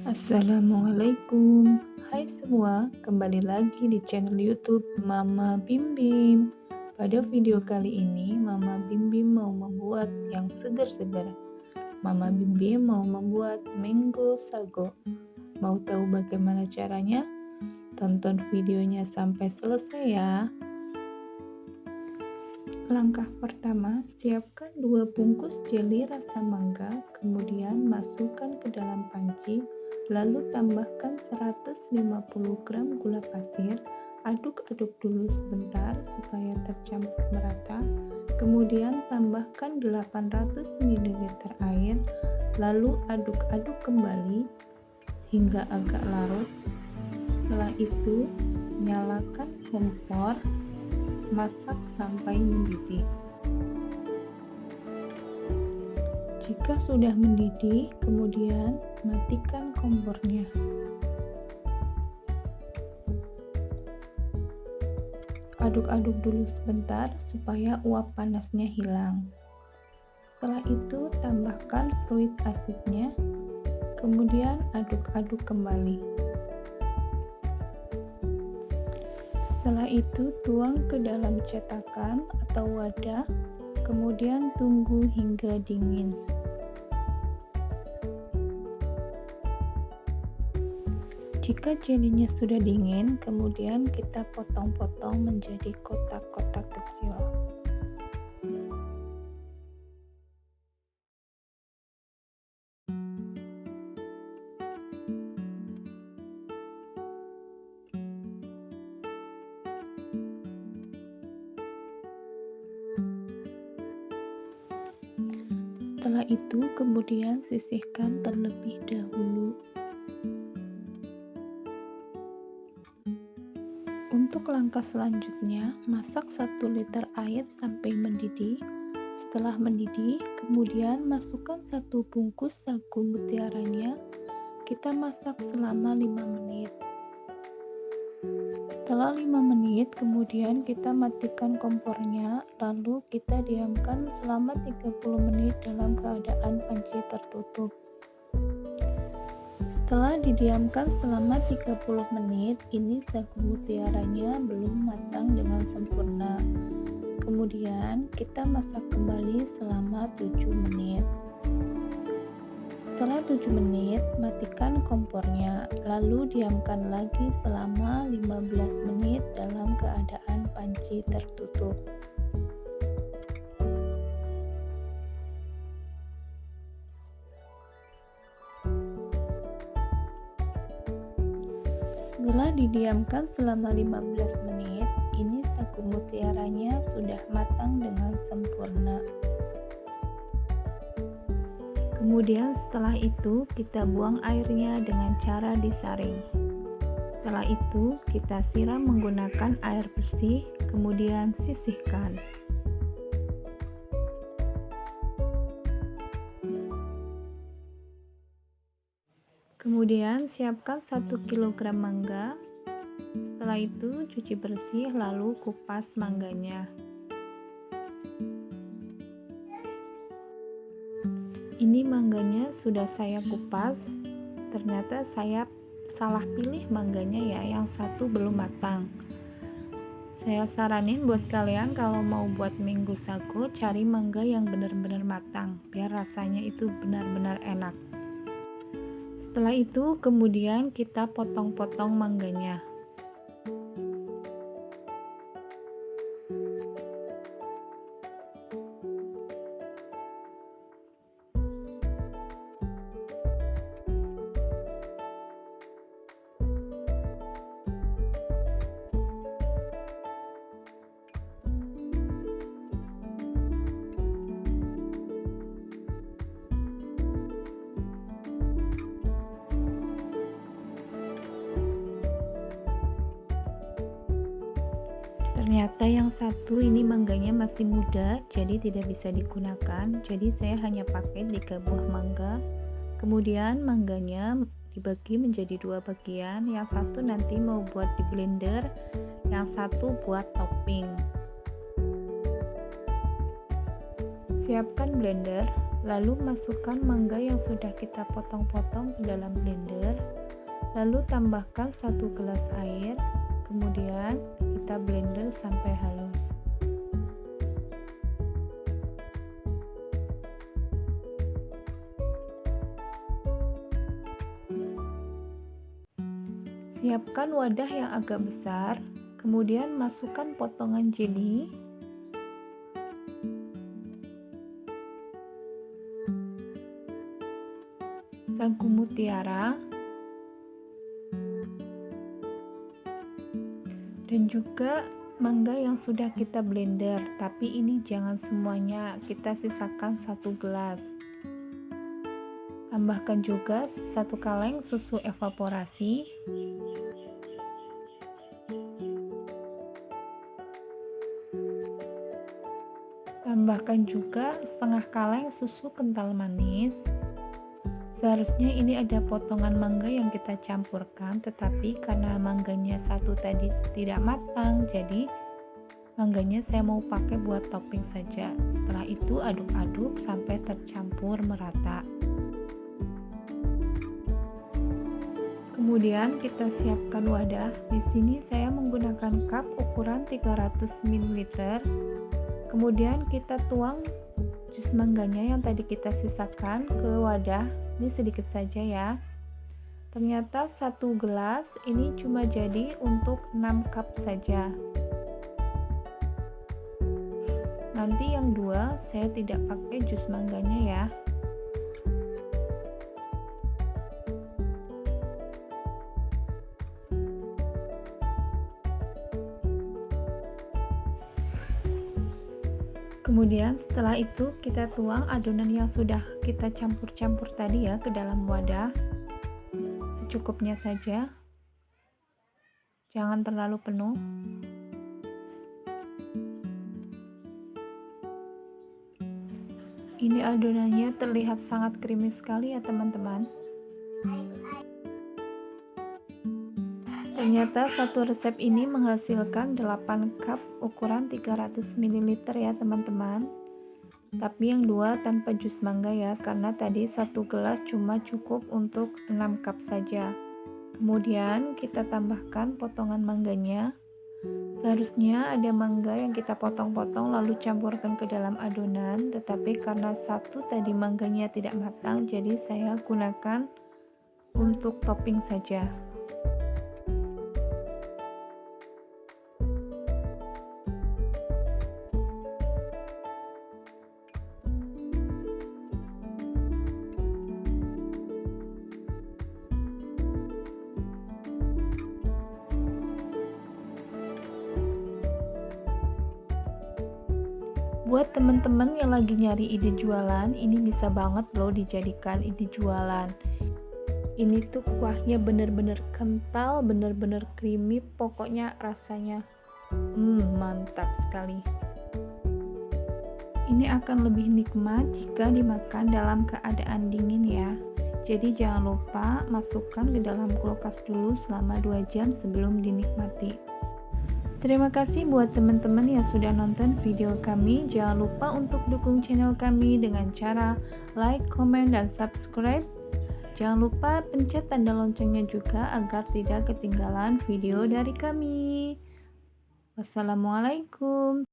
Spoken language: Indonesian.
Assalamualaikum. Hai semua, kembali lagi di channel YouTube Mama Bim Bim. Pada video kali ini, Mama Bim Bim mau membuat yang segar-segar. Mama Bim Bim mau membuat mango sago. Mau tahu bagaimana caranya? Tonton videonya sampai selesai ya. Langkah pertama, siapkan 2 bungkus jeli rasa mangga, kemudian masukkan ke dalam panci, lalu tambahkan 150 gram gula pasir, aduk-aduk dulu sebentar supaya tercampur merata, kemudian tambahkan 800 ml air, lalu aduk-aduk kembali hingga agak larut. Setelah itu, nyalakan kompor. Masak sampai mendidih. Jika sudah mendidih, kemudian matikan kompornya. Aduk-aduk dulu sebentar supaya uap panasnya hilang. Setelah itu, tambahkan fruit asidnya, kemudian aduk-aduk kembali. Setelah itu, tuang ke dalam cetakan atau wadah, kemudian tunggu hingga dingin. Jika jelinya sudah dingin, kemudian kita potong-potong menjadi kotak-kotak kecil. Setelah itu, kemudian sisihkan terlebih dahulu. Untuk langkah selanjutnya, masak 1 liter air sampai mendidih. Setelah mendidih, kemudian masukkan 1 bungkus sagu mutiaranya. Kita masak selama 5 menit. Setelah 5 menit, kemudian kita matikan kompornya, lalu kita diamkan selama 30 menit dalam keadaan panci tertutup. Setelah didiamkan selama 30 menit, ini sagu mutiaranya belum matang dengan sempurna. Kemudian kita masak kembali selama 7 menit. Setelah 7 menit, matikan kompornya, lalu diamkan lagi selama 15 menit dalam keadaan panci tertutup. Setelah didiamkan selama 15 menit, ini sagu mutiaranya sudah matang dengan sempurna. Kemudian setelah itu kita buang airnya dengan cara disaring. Setelah itu kita siram menggunakan air bersih, kemudian sisihkan. Kemudian siapkan 1 kg mangga. Setelah itu cuci bersih lalu kupas mangganya. Ini mangganya sudah saya kupas. Ternyata saya salah pilih mangganya ya, yang satu belum matang. Saya saranin buat kalian kalau mau buat mango sago, cari mangga yang benar-benar matang biar rasanya itu benar-benar enak. Setelah itu kemudian kita potong-potong mangganya. Ternyata yang satu ini mangganya masih muda, jadi tidak bisa digunakan. Jadi saya hanya pakai 3 buah mangga. Kemudian mangganya dibagi menjadi 2 bagian. Yang satu nanti mau buat di blender, yang satu buat topping. Siapkan blender, Lalu masukkan mangga yang sudah kita potong-potong ke dalam blender. Lalu tambahkan 1 gelas air. Kemudian kita blender sampai halus. Siapkan wadah yang agak besar, kemudian masukkan potongan jelly, sagu mutiara, dan juga mangga yang sudah kita blender, tapi ini jangan semuanya, kita sisakan 1 gelas. Tambahkan juga 1 kaleng susu evaporasi. Tambahkan juga setengah kaleng susu kental manis. Seharusnya ini ada potongan mangga yang kita campurkan, tetapi karena mangganya satu tadi tidak matang, jadi mangganya saya mau pakai buat topping saja. Setelah itu aduk-aduk sampai tercampur merata. Kemudian kita siapkan wadah. Di sini saya menggunakan cup ukuran 300 ml. Kemudian kita tuang jus mangganya yang tadi kita sisakan ke wadah. Ini sedikit saja ya. Ternyata 1 gelas ini cuma jadi untuk 6 cup saja. Nanti yang 2 saya tidak pakai jus mangganya ya. Kemudian setelah itu kita tuang adonan yang sudah kita campur-campur tadi ya ke dalam wadah. Secukupnya saja. Jangan terlalu penuh. Ini adonannya terlihat sangat creamy sekali ya teman-teman. Ternyata satu resep ini menghasilkan 8 cup ukuran 300 ml ya teman-teman. Tapi yang 2 tanpa jus mangga ya, karena tadi 1 gelas cuma cukup untuk 6 cup saja. Kemudian kita tambahkan potongan mangganya. Seharusnya ada mangga yang kita potong-potong lalu campurkan ke dalam adonan, tetapi karena satu tadi mangganya tidak matang, jadi saya gunakan untuk topping saja. Buat teman-teman yang lagi nyari ide jualan, ini bisa banget loh dijadikan ide jualan. Ini tuh kuahnya bener-bener kental, bener-bener creamy, pokoknya rasanya mantap sekali. Ini akan lebih nikmat jika dimakan dalam keadaan dingin ya. Jadi jangan lupa masukkan ke dalam kulkas dulu selama 2 jam sebelum dinikmati. Terima kasih buat teman-teman yang sudah nonton video kami. Jangan lupa untuk dukung channel kami dengan cara like, comment, dan subscribe. Jangan lupa pencet tanda loncengnya juga agar tidak ketinggalan video dari kami. Wassalamualaikum.